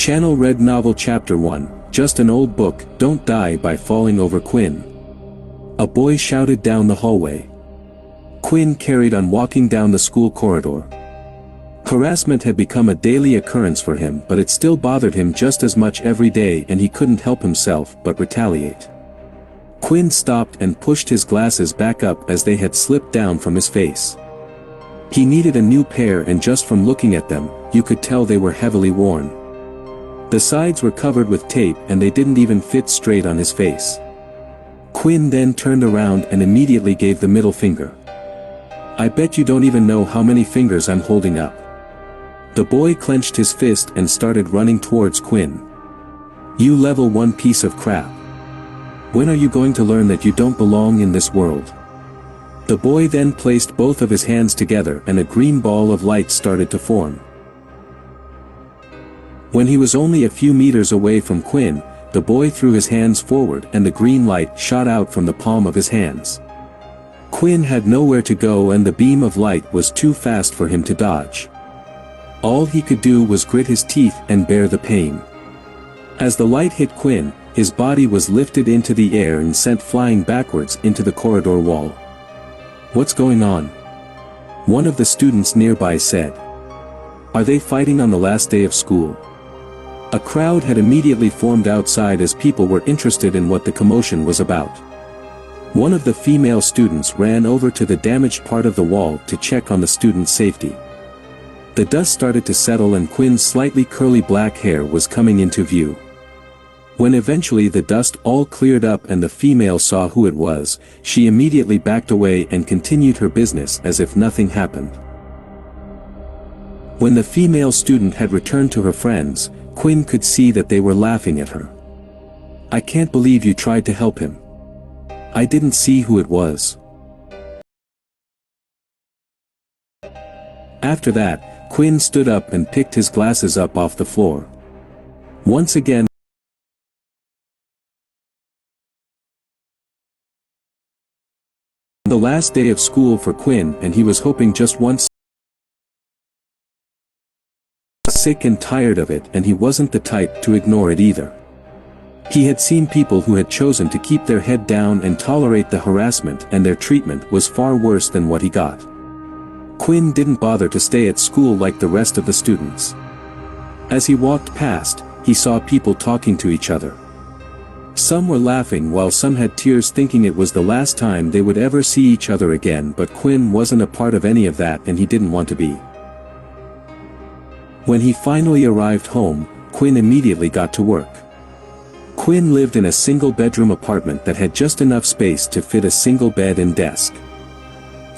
Channel Red Novel Chapter 1, Just an Old Book, Don't Die by Falling Over Quinn. A boy shouted down the hallway. Quinn carried on walking down the school corridor. Harassment had become a daily occurrence for him, but it still bothered him just as much every day, and he couldn't help himself but retaliate. Quinn stopped and pushed his glasses back up as they had slipped down from his face. He needed a new pair, and just from looking at them, you could tell they were heavily worn. The sides were covered with tape and they didn't even fit straight on his face. Quinn then turned around and immediately gave the middle finger. "I bet you don't even know how many fingers I'm holding up." The boy clenched his fist and started running towards Quinn. "You level 1 piece of crap. When are you going to learn that you don't belong in this world?" The boy then placed both of his hands together and a green ball of light started to form. When he was only a few meters away from Quinn, the boy threw his hands forward and the green light shot out from the palm of his hands. Quinn had nowhere to go and the beam of light was too fast for him to dodge. All he could do was grit his teeth and bear the pain. As the light hit Quinn, his body was lifted into the air and sent flying backwards into the corridor wall. "What's going on?" one of the students nearby said. "Are they fighting on the last day of school?" A crowd had immediately formed outside as people were interested in what the commotion was about. One of the female students ran over to the damaged part of the wall to check on the student's safety. The dust started to settle and Quinn's slightly curly black hair was coming into view. When eventually the dust all cleared up and the female saw who it was, she immediately backed away and continued her business as if nothing happened. When the female student had returned to her friends, Quinn could see that they were laughing at her. "I can't believe you tried to help him. I didn't see who it was." After that, Quinn stood up and picked his glasses up off the floor. Once again, the last day of school for Quinn, and he was hoping just once. Sick and tired of it, and he wasn't the type to ignore it either. He had seen people who had chosen to keep their head down and tolerate the harassment, and their treatment was far worse than what he got. Quinn didn't bother to stay at school like the rest of the students. As he walked past, he saw people talking to each other. Some were laughing while some had tears, thinking it was the last time they would ever see each other again, but Quinn wasn't a part of any of that and he didn't want to be. When he finally arrived home, Quinn immediately got to work. Quinn lived in a single-bedroom apartment that had just enough space to fit a single bed and desk.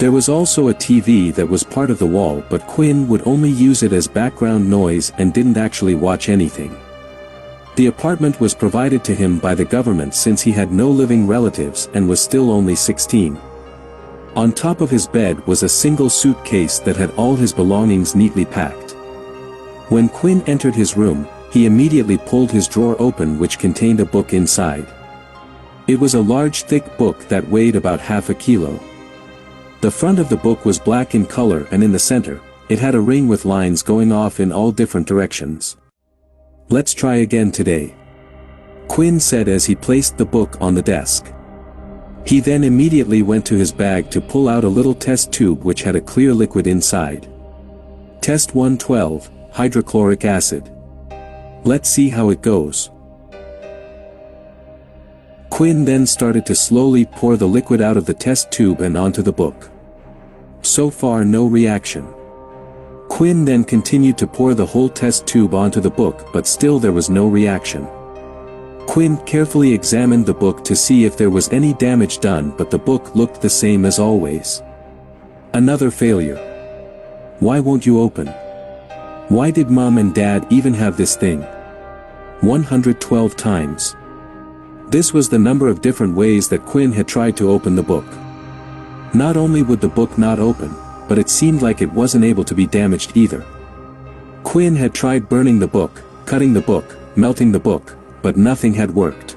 There was also a TV that was part of the wall, but Quinn would only use it as background noise and didn't actually watch anything. The apartment was provided to him by the government since he had no living relatives and was still only 16. On top of his bed was a single suitcase that had all his belongings neatly packed. When Quinn entered his room, he immediately pulled his drawer open, which contained a book inside. It was a large thick book that weighed about half a kilo. The front of the book was black in color and in the center, it had a ring with lines going off in all different directions. "Let's try again today," Quinn said as he placed the book on the desk. He then immediately went to his bag to pull out a little test tube which had a clear liquid inside. "Test 112, hydrochloric acid. Let's see how it goes." Quinn then started to slowly pour the liquid out of the test tube and onto the book. So far no reaction. Quinn then continued to pour the whole test tube onto the book, but still there was no reaction. Quinn carefully examined the book to see if there was any damage done, but the book looked the same as always. Another failure. "Why won't you open? Why did Mom and Dad even have this thing?" 112 times. This was the number of different ways that Quinn had tried to open the book. Not only would the book not open, but it seemed like it wasn't able to be damaged either. Quinn had tried burning the book, cutting the book, melting the book, but nothing had worked.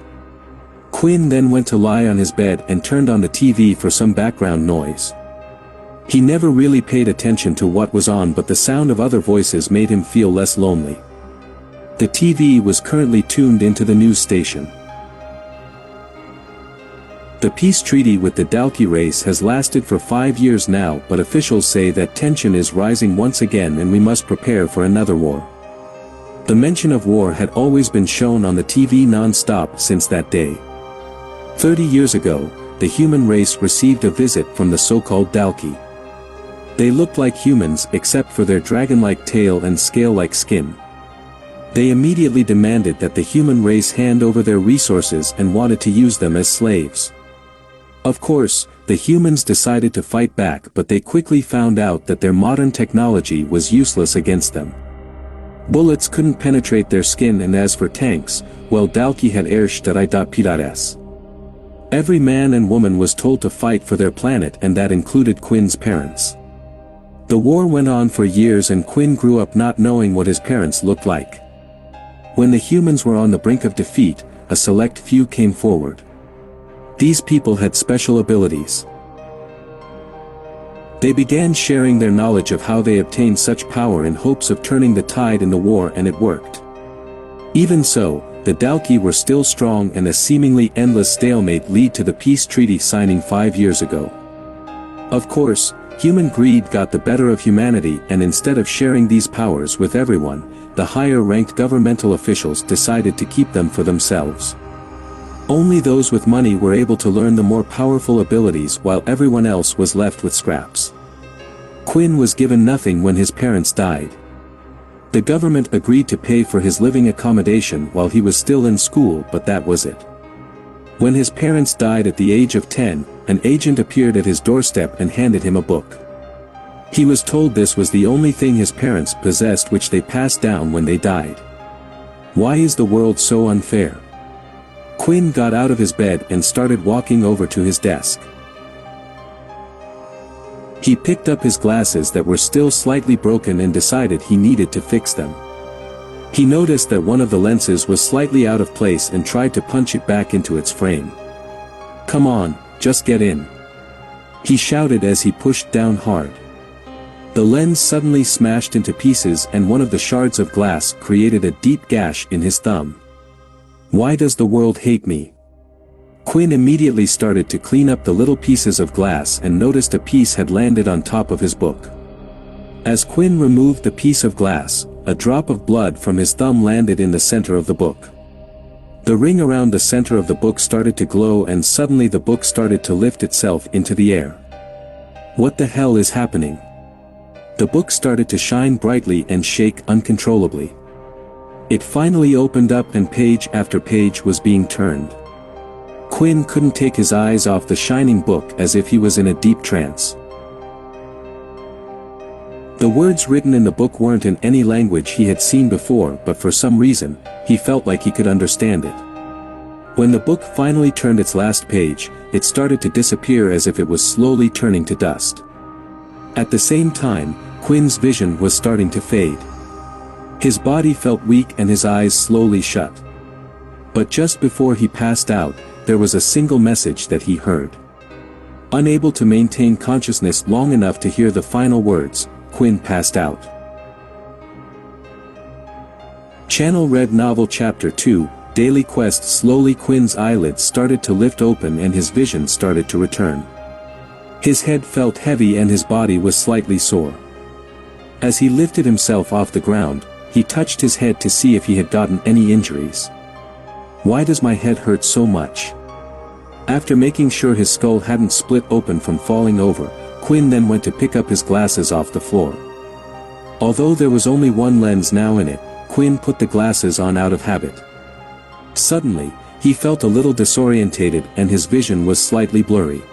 Quinn then went to lie on his bed and turned on the TV for some background noise. He never really paid attention to what was on, but the sound of other voices made him feel less lonely. The TV was currently tuned into the news station. The peace treaty with the Dalki race has lasted for 5 years now, but officials say that tension is rising once again and we must prepare for another war. The mention of war had always been shown on the TV non-stop since that day. 30 years ago, the human race received a visit from the so-called Dalki. They looked like humans except for their dragon-like tail and scale-like skin. They immediately demanded that the human race hand over their resources and wanted to use them as slaves. Of course, the humans decided to fight back, but they quickly found out that their modern technology was useless against them. Bullets couldn't penetrate their skin, and as for tanks, well, Dalki had erstari.prs. Every man and woman was told to fight for their planet, and that included Quinn's parents. The war went on for years and Quinn grew up not knowing what his parents looked like. When the humans were on the brink of defeat, a select few came forward. These people had special abilities. They began sharing their knowledge of how they obtained such power in hopes of turning the tide in the war, and it worked. Even so, the Dalki were still strong, and a seemingly endless stalemate led to the peace treaty signing 5 years ago. Of course, human greed got the better of humanity, and instead of sharing these powers with everyone, the higher-ranked governmental officials decided to keep them for themselves. Only those with money were able to learn the more powerful abilities, while everyone else was left with scraps. Quinn was given nothing when his parents died. The government agreed to pay for his living accommodation while he was still in school, but that was it. When his parents died at the age of 10, an agent appeared at his doorstep and handed him a book. He was told this was the only thing his parents possessed, which they passed down when they died. Why is the world so unfair? Quinn got out of his bed and started walking over to his desk. He picked up his glasses that were still slightly broken and decided he needed to fix them. He noticed that one of the lenses was slightly out of place and tried to punch it back into its frame. "Come on, just get in," he shouted as he pushed down hard. The lens suddenly smashed into pieces and one of the shards of glass created a deep gash in his thumb. Why does the world hate me? Quinn immediately started to clean up the little pieces of glass and noticed a piece had landed on top of his book. As Quinn removed the piece of glass, a drop of blood from his thumb landed in the center of the book. The ring around the center of the book started to glow, and suddenly the book started to lift itself into the air. What the hell is happening? The book started to shine brightly and shake uncontrollably. It finally opened up and page after page was being turned. Quinn couldn't take his eyes off the shining book, as if he was in a deep trance. The words written in the book weren't in any language he had seen before, but for some reason, he felt like he could understand it. When the book finally turned its last page, it started to disappear as if it was slowly turning to dust. At the same time, Quinn's vision was starting to fade. His body felt weak and his eyes slowly shut. But just before he passed out, there was a single message that he heard. Unable to maintain consciousness long enough to hear the final words, Quinn passed out. Channel Read Novel Chapter 2, Daily Quest. Slowly Quinn's eyelids started to lift open and his vision started to return. His head felt heavy and his body was slightly sore. As he lifted himself off the ground, he touched his head to see if he had gotten any injuries. Why does my head hurt so much? After making sure his skull hadn't split open from falling over, Quinn then went to pick up his glasses off the floor. Although there was only one lens now in it, Quinn put the glasses on out of habit. Suddenly, he felt a little disorientated and his vision was slightly blurry.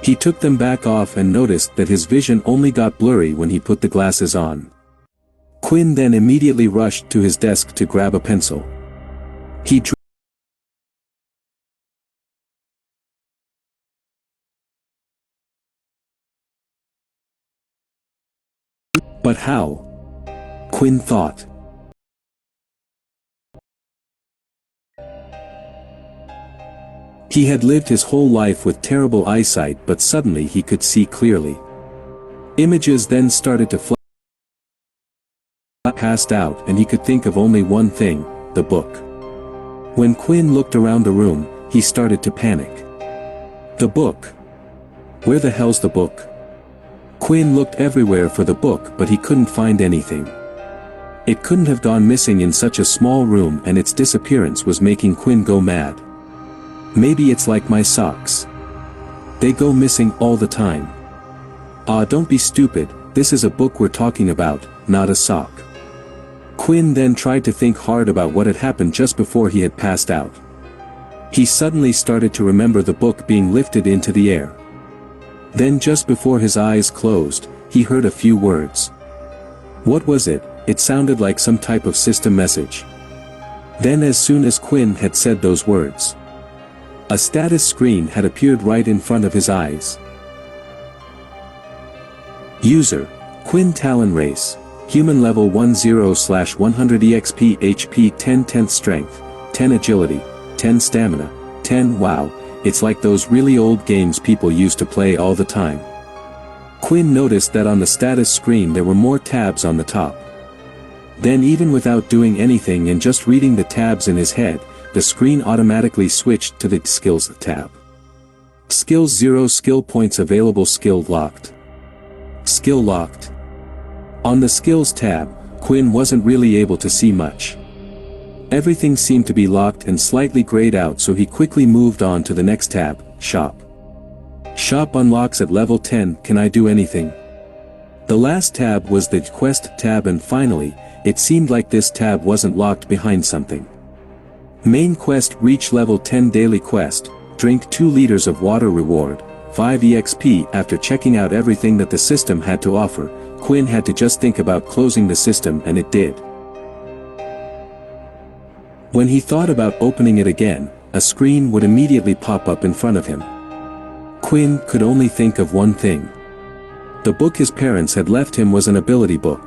He took them back off and noticed that his vision only got blurry when he put the glasses on. Quinn then immediately rushed to his desk to grab a pencil. He drew. But how? Quinn thought. He had lived his whole life with terrible eyesight, but suddenly he could see clearly. Images then started to flash passed out and he could think of only one thing, the book. When Quinn looked around the room, he started to panic. The book. Where the hell's the book? Quinn looked everywhere for the book but he couldn't find anything. It couldn't have gone missing in such a small room, and its disappearance was making Quinn go mad. Maybe it's like my socks. They go missing all the time. Ah, don't be stupid, this is a book we're talking about, not a sock. Quinn then tried to think hard about what had happened just before he had passed out. He suddenly started to remember the book being lifted into the air. Then just before his eyes closed, he heard a few words. What was it? It sounded like some type of system message. Then as soon as Quinn had said those words, a status screen had appeared right in front of his eyes. User, Quinn Talon Race, Human Level 10/100 EXP HP 10 10th Strength, 10 Agility, 10 Stamina, 10 Wow, it's like those really old games people used to play all the time. Quinn noticed that on the status screen there were more tabs on the top. Then even without doing anything and just reading the tabs in his head, the screen automatically switched to the Skills tab. Skills 0 skill points available. Skill locked. Skill locked. On the Skills tab, Quinn wasn't really able to see much. Everything seemed to be locked and slightly grayed out, so he quickly moved on to the next tab, Shop. Shop unlocks at level 10. Can I do anything? The last tab was the Quest tab, and finally, it seemed like this tab wasn't locked behind something. Main Quest. Reach level 10 daily quest, drink 2 liters of water. Reward, 5 EXP. After checking out everything that the system had to offer, Quinn had to just think about closing the system, and it did. When he thought about opening it again, a screen would immediately pop up in front of him. Quinn could only think of one thing. The book his parents had left him was an ability book.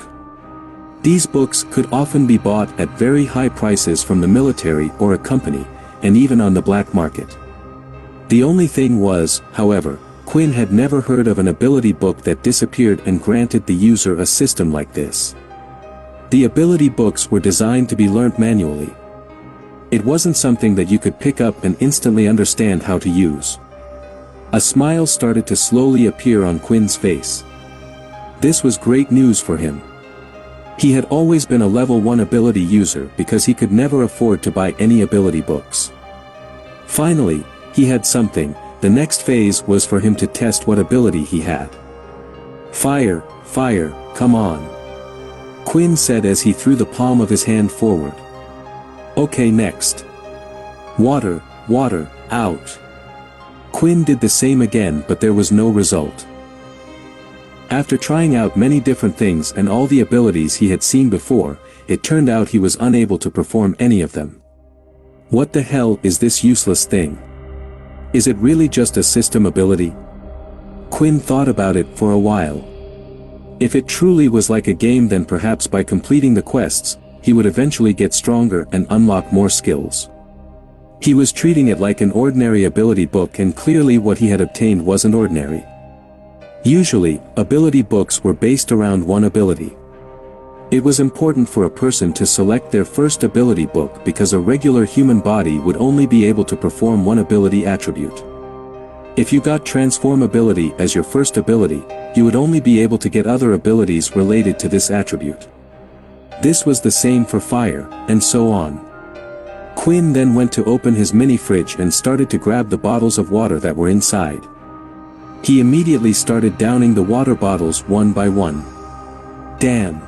These books could often be bought at very high prices from the military or a company, and even on the black market. The only thing was, however, Quinn had never heard of an ability book that disappeared and granted the user a system like this. The ability books were designed to be learnt manually. It wasn't something that you could pick up and instantly understand how to use. A smile started to slowly appear on Quinn's face. This was great news for him. He had always been a level 1 ability user because he could never afford to buy any ability books. Finally, he had something. The next phase was for him to test what ability he had. Fire, fire, come on, Quinn said as he threw the palm of his hand forward. Okay, next. Water, water, out. Quinn did the same again, but there was no result. After trying out many different things and all the abilities he had seen before, it turned out he was unable to perform any of them. What the hell is this useless thing? Is it really just a system ability? Quinn thought about it for a while. If it truly was like a game, then perhaps by completing the quests, he would eventually get stronger and unlock more skills. He was treating it like an ordinary ability book, and clearly what he had obtained wasn't ordinary. Usually, ability books were based around one ability. It was important for a person to select their first ability book because a regular human body would only be able to perform one ability attribute. If you got transform ability as your first ability, you would only be able to get other abilities related to this attribute. This was the same for fire, and so on. Quinn then went to open his mini fridge and started to grab the bottles of water that were inside. He immediately started downing the water bottles one by one. Damn.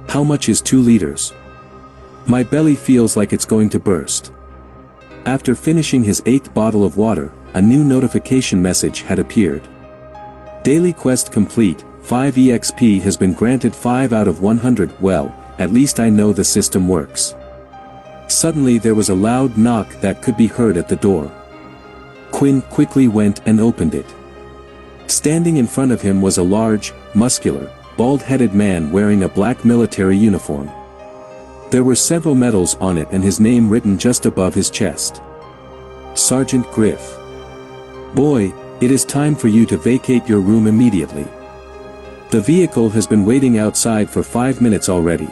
How much is 2 liters? My belly feels like it's going to burst. After finishing his 8th bottle of water, a new notification message had appeared. Daily quest complete, 5 EXP has been granted 5 out of 100, well, at least I know the system works. Suddenly there was a loud knock that could be heard at the door. Quinn quickly went and opened it. Standing in front of him was a large, muscular, bald-headed man wearing a black military uniform. There were several medals on it and his name written just above his chest. Sergeant Griff. Boy, it is time for you to vacate your room immediately. The vehicle has been waiting outside for 5 minutes already.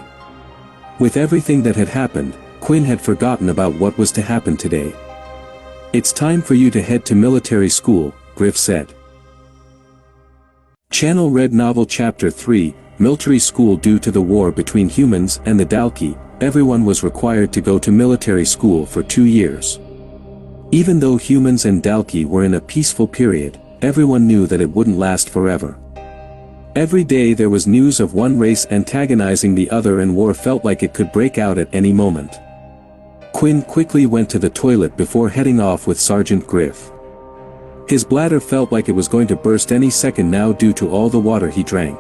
With everything that had happened, Quinn had forgotten about what was to happen today. It's time for you to head to military school, Griff said. Channel read novel chapter 3, Military School. Due to the war between humans and the Dalki, everyone was required to go to military school for 2 years. Even though humans and Dalki were in a peaceful period, everyone knew that it wouldn't last forever. Every day there was news of one race antagonizing the other, and war felt like it could break out at any moment. Quinn quickly went to the toilet before heading off with Sergeant Griff. His bladder felt like it was going to burst any second now due to all the water he drank.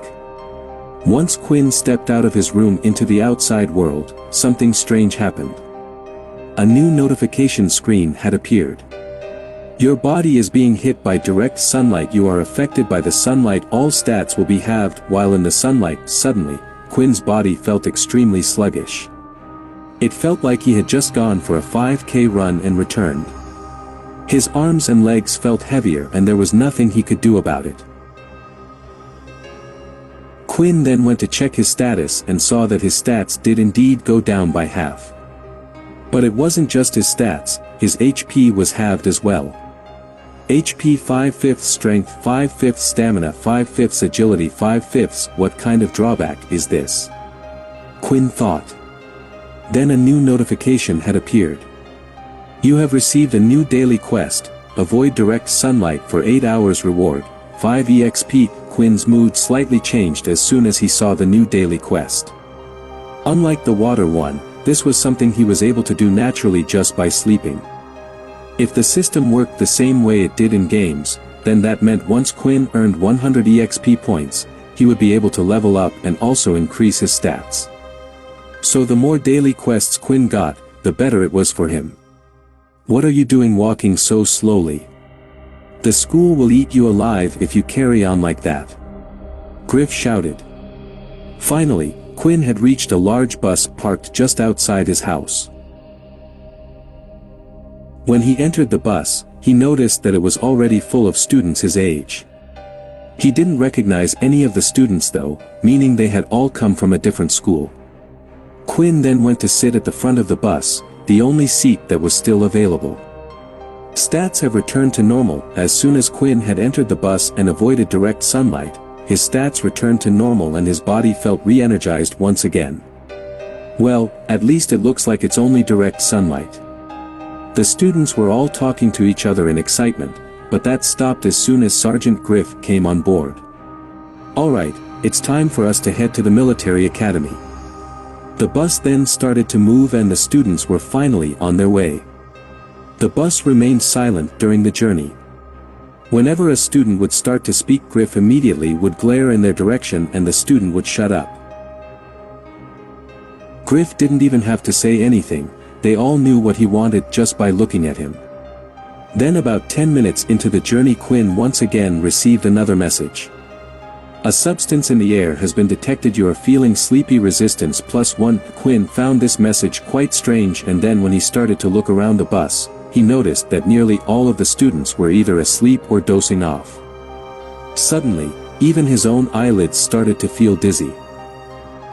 Once Quinn stepped out of his room into the outside world, something strange happened. A new notification screen had appeared. Your body is being hit by direct sunlight. You are affected by the sunlight. All stats will be halved while in the sunlight. Suddenly, Quinn's body felt extremely sluggish. It felt like he had just gone for a 5K run and returned. His arms and legs felt heavier, and there was nothing he could do about it. Quinn then went to check his status and saw that his stats did indeed go down by half. But it wasn't just his stats, his HP was halved as well. HP 5/5 strength, 5/5 stamina, 5/5 agility, 5/5. What kind of drawback is this? Quinn thought. Then a new notification had appeared. You have received a new daily quest, avoid direct sunlight for 8 hours, reward, 5 EXP. Quinn's mood slightly changed as soon as he saw the new daily quest. Unlike the water one, this was something he was able to do naturally just by sleeping. If the system worked the same way it did in games, then that meant once Quinn earned 100 EXP points, he would be able to level up and also increase his stats. So the more daily quests Quinn got, the better it was for him. What are you doing walking so slowly? The school will eat you alive if you carry on like that. Griff shouted. Finally, Quinn had reached a large bus parked just outside his house. When he entered the bus, he noticed that it was already full of students his age. He didn't recognize any of the students though, meaning they had all come from a different school. Quinn then went to sit at the front of the bus, the only seat that was still available. Stats have returned to normal. As soon as Quinn had entered the bus and avoided direct sunlight, his stats returned to normal and his body felt re-energized once again. Well, at least it looks like it's only direct sunlight. The students were all talking to each other in excitement, but that stopped as soon as Sergeant Griff came on board. Alright, it's time for us to head to the military academy. The bus then started to move and the students were finally on their way. The bus remained silent during the journey. Whenever a student would start to speak, Griff immediately would glare in their direction and the student would shut up. Griff didn't even have to say anything, they all knew what he wanted just by looking at him. Then about 10 minutes into the journey, Quinn once again received another message. A substance in the air has been detected. You are feeling sleepy, resistance +1. Quinn found this message quite strange, and then when he started to look around the bus, he noticed that nearly all of the students were either asleep or dozing off. Suddenly, even his own eyelids started to feel dizzy.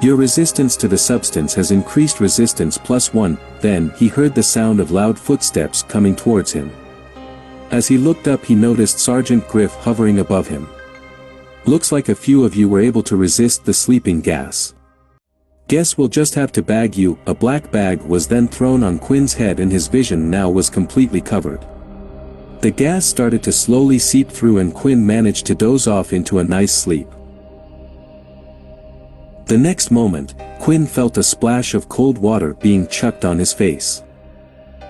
Your resistance to the substance has increased, resistance +1. Then he heard the sound of loud footsteps coming towards him. As he looked up, he noticed Sergeant Griff hovering above him. Looks like a few of you were able to resist the sleeping gas. Guess we'll just have to bag you. A black bag was then thrown on Quinn's head and his vision now was completely covered. The gas started to slowly seep through and Quinn managed to doze off into a nice sleep. The next moment, Quinn felt a splash of cold water being chucked on his face.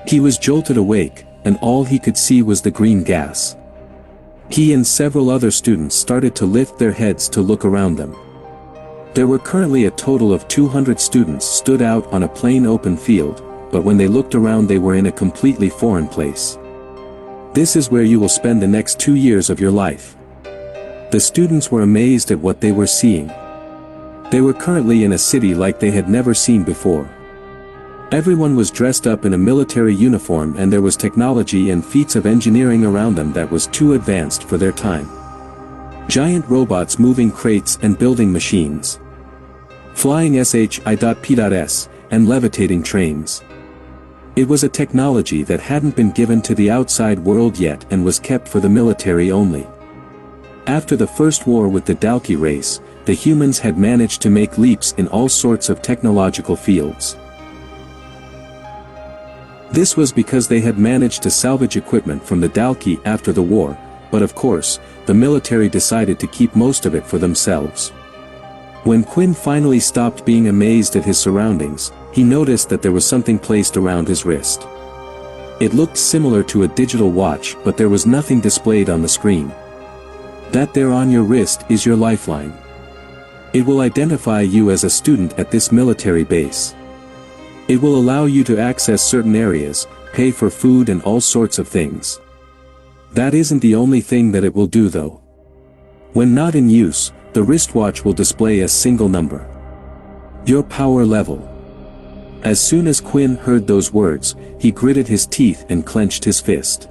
He was jolted awake, and all he could see was the green gas. He and several other students started to lift their heads to look around them. There were currently a total of 200 students stood out on a plain open field, but when they looked around they were in a completely foreign place. This is where you will spend the next 2 years of your life. The students were amazed at what they were seeing. They were currently in a city like they had never seen before. Everyone was dressed up in a military uniform and there was technology and feats of engineering around them that was too advanced for their time. Giant robots moving crates and building machines. Flying SHI.P.S. and levitating trains. It was a technology that hadn't been given to the outside world yet and was kept for the military only. After the first war with the Dalki race, the humans had managed to make leaps in all sorts of technological fields. This was because they had managed to salvage equipment from the Dalki after the war, but of course, the military decided to keep most of it for themselves. When Quinn finally stopped being amazed at his surroundings, he noticed that there was something placed around his wrist. It looked similar to a digital watch, but there was nothing displayed on the screen. That there on your wrist is your lifeline. It will identify you as a student at this military base. It will allow you to access certain areas, pay for food and all sorts of things. That isn't the only thing that it will do though. When not in use, the wristwatch will display a single number. Your power level. As soon as Quinn heard those words, he gritted his teeth and clenched his fist.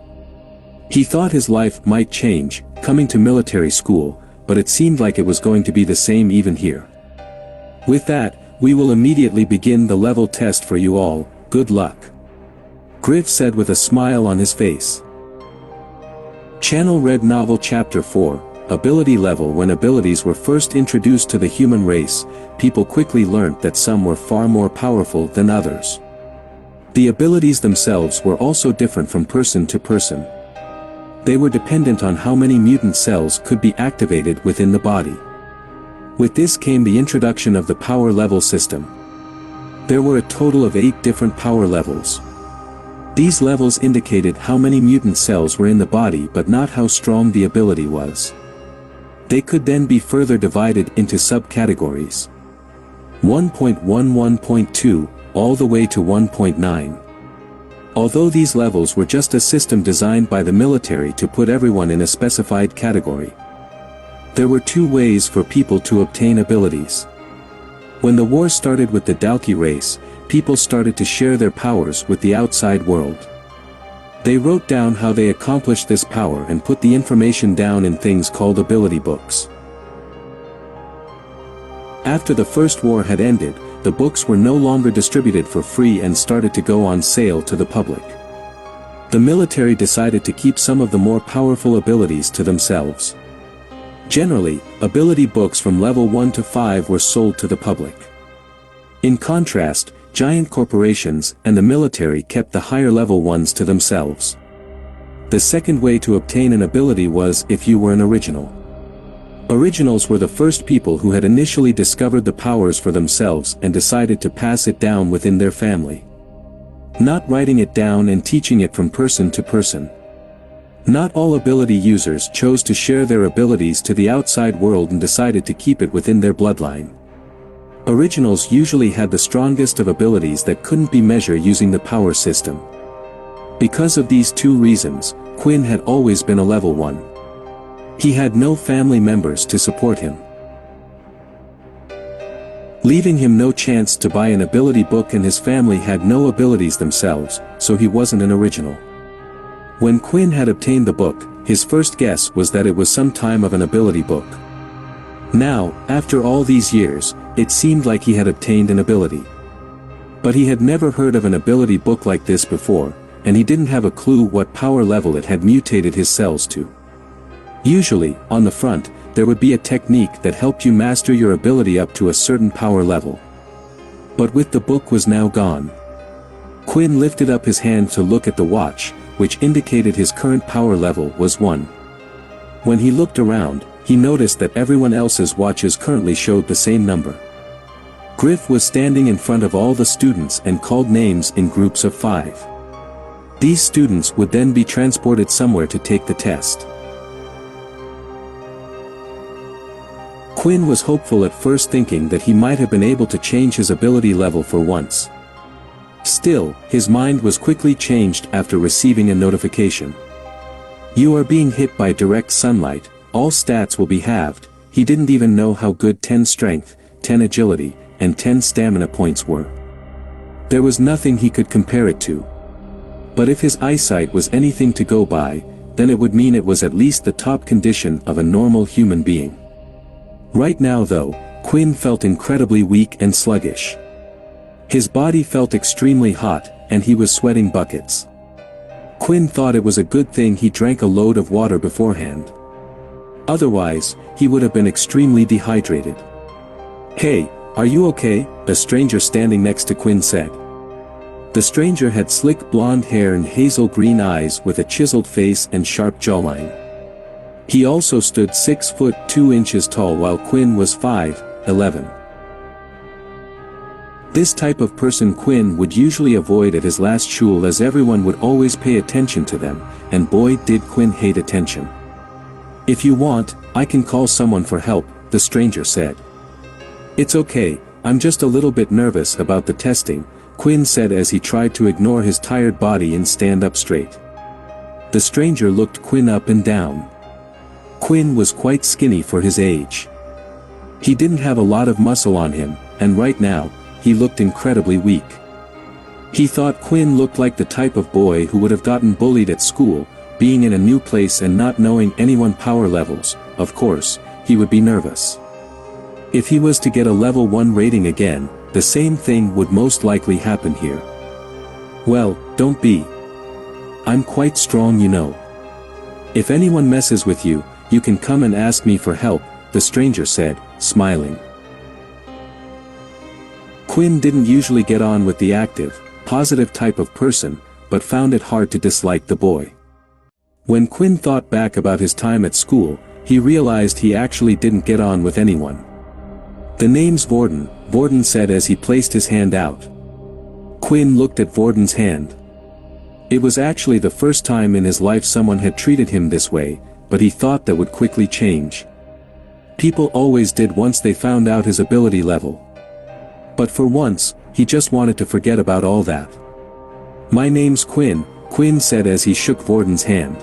He thought his life might change, coming to military school, but it seemed like it was going to be the same even here. With that, we will immediately begin the level test for you all, good luck. Griff said with a smile on his face. Channel Red Novel Chapter 4, Ability Level. When abilities were first introduced to the human race, people quickly learnt that some were far more powerful than others. The abilities themselves were also different from person to person. They were dependent on how many mutant cells could be activated within the body. With this came the introduction of the power level system. There were a total of 8 different power levels. These levels indicated how many mutant cells were in the body but not how strong the ability was. They could then be further divided into subcategories. 1.11.2, all the way to 1.9. Although these levels were just a system designed by the military to put everyone in a specified category. There were 2 ways for people to obtain abilities. When the war started with the Dalki race, people started to share their powers with the outside world. They wrote down how they accomplished this power and put the information down in things called ability books. After the first war had ended, the books were no longer distributed for free and started to go on sale to the public. The military decided to keep some of the more powerful abilities to themselves. Generally, ability books from level 1 to 5 were sold to the public. In contrast, giant corporations and the military kept the higher level ones to themselves. The second way to obtain an ability was if you were an original. Originals were the first people who had initially discovered the powers for themselves and decided to pass it down within their family. Not writing it down and teaching it from person to person. Not all ability users chose to share their abilities to the outside world and decided to keep it within their bloodline. Originals usually had the strongest of abilities that couldn't be measured using the power system. Because of these 2 reasons, Quinn had always been a level 1. He had no family members to support him, leaving him no chance to buy an ability book, and his family had no abilities themselves, so he wasn't an original. When Quinn had obtained the book, his first guess was that it was some time of an ability book. Now, after all these years, it seemed like he had obtained an ability. But he had never heard of an ability book like this before, and he didn't have a clue what power level it had mutated his cells to. Usually, on the front, there would be a technique that helped you master your ability up to a certain power level. But with the book was now gone. Quinn lifted up his hand to look at the watch, which indicated his current power level was 1. When he looked around, he noticed that everyone else's watches currently showed the same number. Griff was standing in front of all the students and called names in groups of 5. These students would then be transported somewhere to take the test. Quinn was hopeful at first, thinking that he might have been able to change his ability level for once. Still, his mind was quickly changed after receiving a notification. You are being hit by direct sunlight, all stats will be halved. He didn't even know how good 10 strength, 10 agility, and 10 stamina points were. There was nothing he could compare it to. But if his eyesight was anything to go by, then it would mean it was at least the top condition of a normal human being. Right now though, Quinn felt incredibly weak and sluggish. His body felt extremely hot, and he was sweating buckets. Quinn thought it was a good thing he drank a load of water beforehand. Otherwise, he would have been extremely dehydrated. "Hey, are you okay?" a stranger standing next to Quinn said. The stranger had slick blonde hair and hazel green eyes with a chiseled face and sharp jawline. He also stood 6 foot 2 inches tall while Quinn was 5'11". This type of person Quinn would usually avoid at his last shul, as everyone would always pay attention to them, and boy did Quinn hate attention. "If you want, I can call someone for help," the stranger said. "It's okay, I'm just a little bit nervous about the testing," Quinn said as he tried to ignore his tired body and stand up straight. The stranger looked Quinn up and down. Quinn was quite skinny for his age. He didn't have a lot of muscle on him, and right now, he looked incredibly weak. He thought Quinn looked like the type of boy who would have gotten bullied at school, being in a new place and not knowing anyone's power levels. Of course, he would be nervous. If he was to get a level 1 rating again, the same thing would most likely happen here. "Well, don't be. I'm quite strong, you know. If anyone messes with you, you can come and ask me for help," the stranger said, smiling. Quinn didn't usually get on with the active, positive type of person, but found it hard to dislike the boy. When Quinn thought back about his time at school, he realized he actually didn't get on with anyone. "The name's Vorden," Vorden said as he placed his hand out. Quinn looked at Vorden's hand. It was actually the first time in his life someone had treated him this way, but he thought that would quickly change. People always did once they found out his ability level. But for once, he just wanted to forget about all that. "My name's Quinn," Quinn said as he shook Vorden's hand.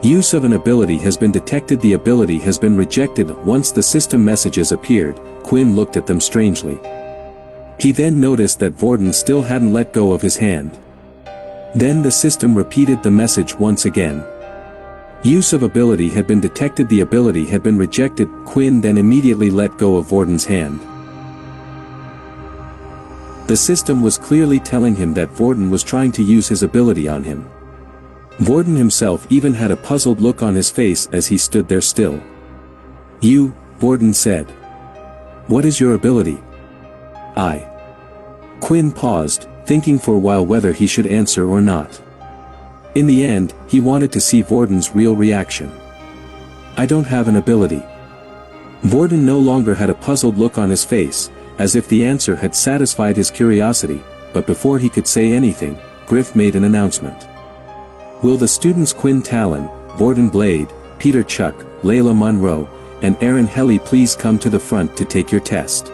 "Use of an ability has been detected. The ability has been rejected." Once the system messages appeared, Quinn looked at them strangely. He then noticed that Vorden still hadn't let go of his hand. Then the system repeated the message once again. Use of ability had been detected. The ability had been rejected. Quinn then immediately let go of Vorden's hand. The system was clearly telling him that Vorden was trying to use his ability on him. Vorden himself even had a puzzled look on his face as he stood there still. "You," Vorden said. "What is your ability?" "I." Quinn paused, thinking for a while whether he should answer or not. In the end, he wanted to see Vorden's real reaction. "I don't have an ability." Vorden no longer had a puzzled look on his face, as if the answer had satisfied his curiosity, but before he could say anything, Griff made an announcement. "Will the students Quinn Talon, Vorden Blade, Peter Chuck, Layla Monroe, and Aaron Helly please come to the front to take your test?"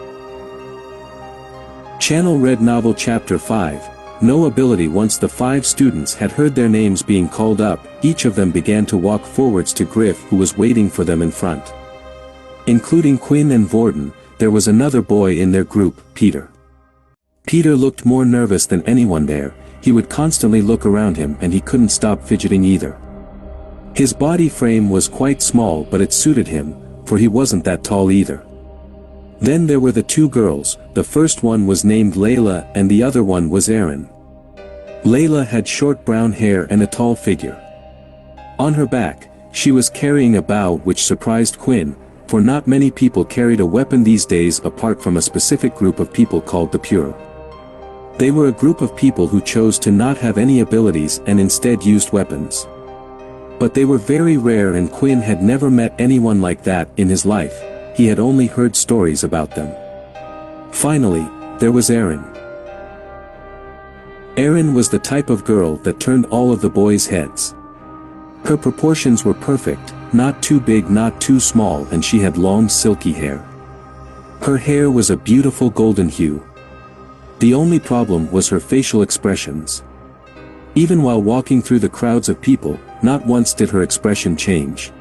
Channel Red Novel Chapter 5, No Ability. Once the 5 students had heard their names being called up, each of them began to walk forwards to Griff, who was waiting for them in front. Including Quinn and Vorden, there was another boy in their group, Peter. Peter looked more nervous than anyone there. He would constantly look around him and he couldn't stop fidgeting either. His body frame was quite small, but it suited him, for he wasn't that tall either. Then there were the 2 girls. The first one was named Layla and the other one was Erin. Layla had short brown hair and a tall figure. On her back, she was carrying a bow, which surprised Quinn, for not many people carried a weapon these days apart from a specific group of people called the Pure. They were a group of people who chose to not have any abilities and instead used weapons. But they were very rare and Quinn had never met anyone like that in his life. He had only heard stories about them. Finally, there was Erin. Erin was the type of girl that turned all of the boys' heads. Her proportions were perfect, not too big, not too small, and she had long silky hair. Her hair was a beautiful golden hue. The only problem was her facial expressions. Even while walking through the crowds of people, not once did her expression change.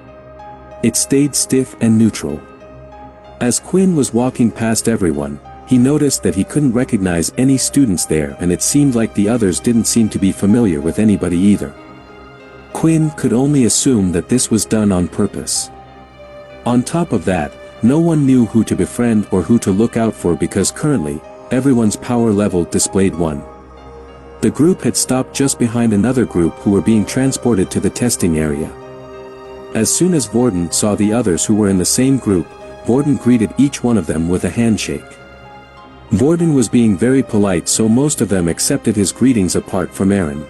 It stayed stiff and neutral. As Quinn was walking past everyone, he noticed that he couldn't recognize any students there, and it seemed like the others didn't seem to be familiar with anybody either. Quinn could only assume that this was done on purpose. On top of that, no one knew who to befriend or who to look out for because currently, everyone's power level displayed 1. The group had stopped just behind another group who were being transported to the testing area. As soon as Vorden saw the others who were in the same group, Vorden greeted each one of them with a handshake. Vorden was being very polite, so most of them accepted his greetings apart from Erin.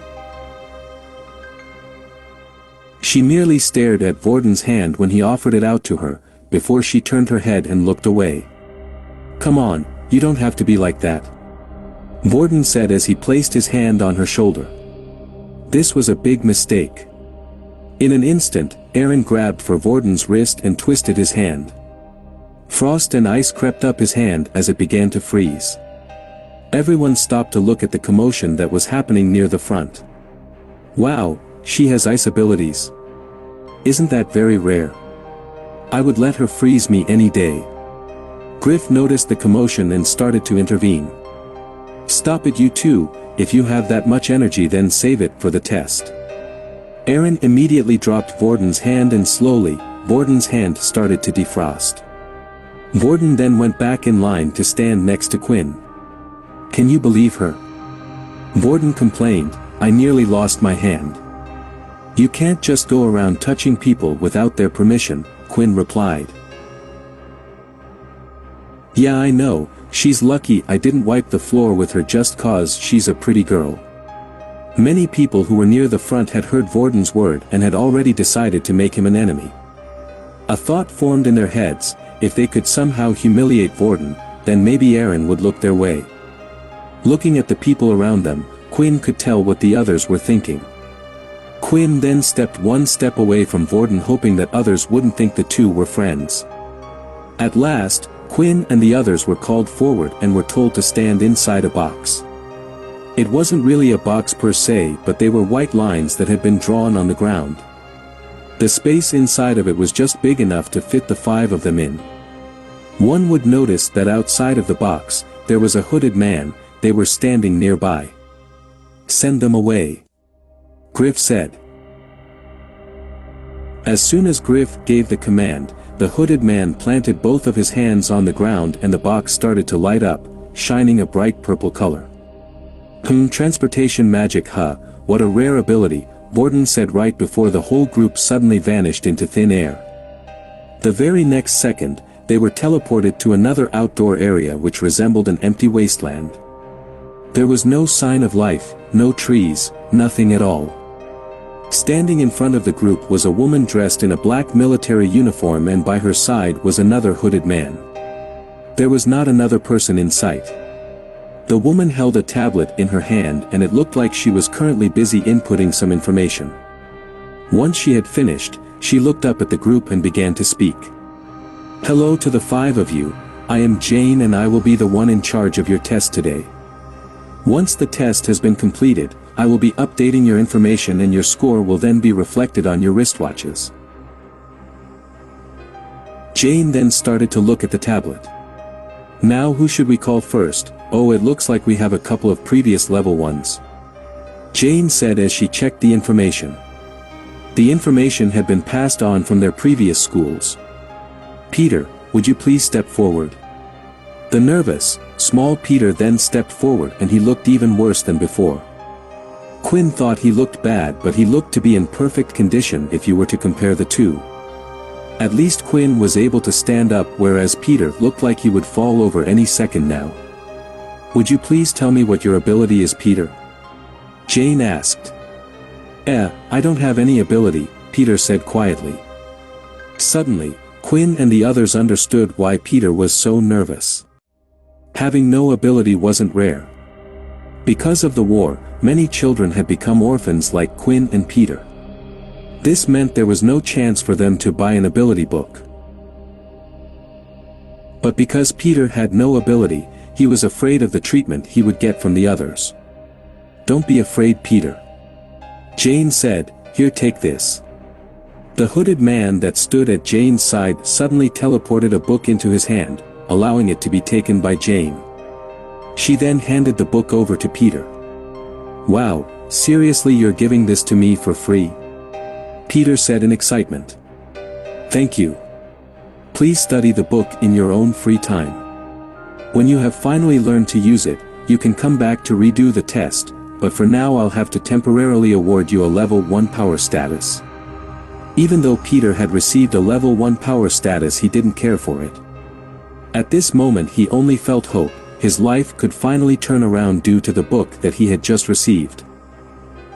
She merely stared at Vorden's hand when he offered it out to her, before she turned her head and looked away. "Come on, you don't have to be like that," Vorden said as he placed his hand on her shoulder. This was a big mistake. In an instant, Erin grabbed for Vorden's wrist and twisted his hand. Frost and ice crept up his hand as it began to freeze. Everyone stopped to look at the commotion that was happening near the front. "Wow, she has ice abilities. Isn't that very rare? I would let her freeze me any day." Griff noticed the commotion and started to intervene. "Stop it, you two. If you have that much energy, then save it for the test." Erin immediately dropped Vorden's hand and slowly, Vorden's hand started to defrost. Vorden then went back in line to stand next to Quinn. "Can you believe her?" Vorden complained, "I nearly lost my hand." "You can't just go around touching people without their permission," Quinn replied. "Yeah, I know, she's lucky I didn't wipe the floor with her just cause she's a pretty girl." Many people who were near the front had heard Vorden's word and had already decided to make him an enemy. A thought formed in their heads: if they could somehow humiliate Vorden, then maybe Erin would look their way. Looking at the people around them, Quinn could tell what the others were thinking. Quinn then stepped one step away from Vorden, hoping that others wouldn't think the two were friends. At last, Quinn and the others were called forward and were told to stand inside a box. It wasn't really a box per se, but they were white lines that had been drawn on the ground. The space inside of it was just big enough to fit the 5 of them in. One would notice that outside of the box, there was a hooded man. They were standing nearby. "Send them away," Griff said. As soon as Griff gave the command, the hooded man planted both of his hands on the ground and the box started to light up, shining a bright purple color. Transportation magic, huh, what a rare ability," Vorden said right before the whole group suddenly vanished into thin air. The very next second, they were teleported to another outdoor area which resembled an empty wasteland. There was no sign of life, no trees, nothing at all. Standing in front of the group was a woman dressed in a black military uniform, and by her side was another hooded man. There was not another person in sight. The woman held a tablet in her hand and it looked like she was currently busy inputting some information. Once she had finished, she looked up at the group and began to speak. "Hello to the 5 of you, I am Jane and I will be the one in charge of your test today. Once the test has been completed, I will be updating your information and your score will then be reflected on your wristwatches." Jane then started to look at the tablet. "Now who should we call first? Oh, it looks like we have a couple of previous level ones," Jane said as she checked the information. The information had been passed on from their previous schools. "Peter, would you please step forward?" The nervous, small Peter then stepped forward and he looked even worse than before. Quinn thought he looked bad, but he looked to be in perfect condition if you were to compare the two. At least Quinn was able to stand up, whereas Peter looked like he would fall over any second now. "Would you please tell me what your ability is, Peter?" Jane asked. I don't have any ability," Peter said quietly. Suddenly, Quinn and the others understood why Peter was so nervous. Having no ability wasn't rare. Because of the war, many children had become orphans like Quinn and Peter. This meant there was no chance for them to buy an ability book. But because Peter had no ability, he was afraid of the treatment he would get from the others. "Don't be afraid, Peter," Jane said. "Here, take this." The hooded man that stood at Jane's side suddenly teleported a book into his hand, allowing it to be taken by Jane. She then handed the book over to Peter. "Wow, seriously, you're giving this to me for free?" Peter said in excitement. Thank you. Please study the book in your own free time. When you have finally learned to use it, you can come back to redo the test, but for now I'll have to temporarily award you a level 1 power status. Even though Peter had received a level 1 power status, he didn't care for it. At this moment he only felt hope. His life could finally turn around due to the book that he had just received.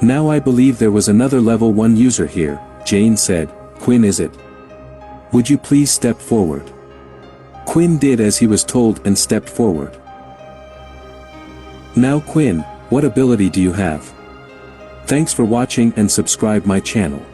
Now I believe there was another level 1 user here, Jane said. Quinn, is it? Would you please step forward? Quinn did as he was told and stepped forward. Now Quinn, what ability do you have? Thanks for watching and subscribe my channel.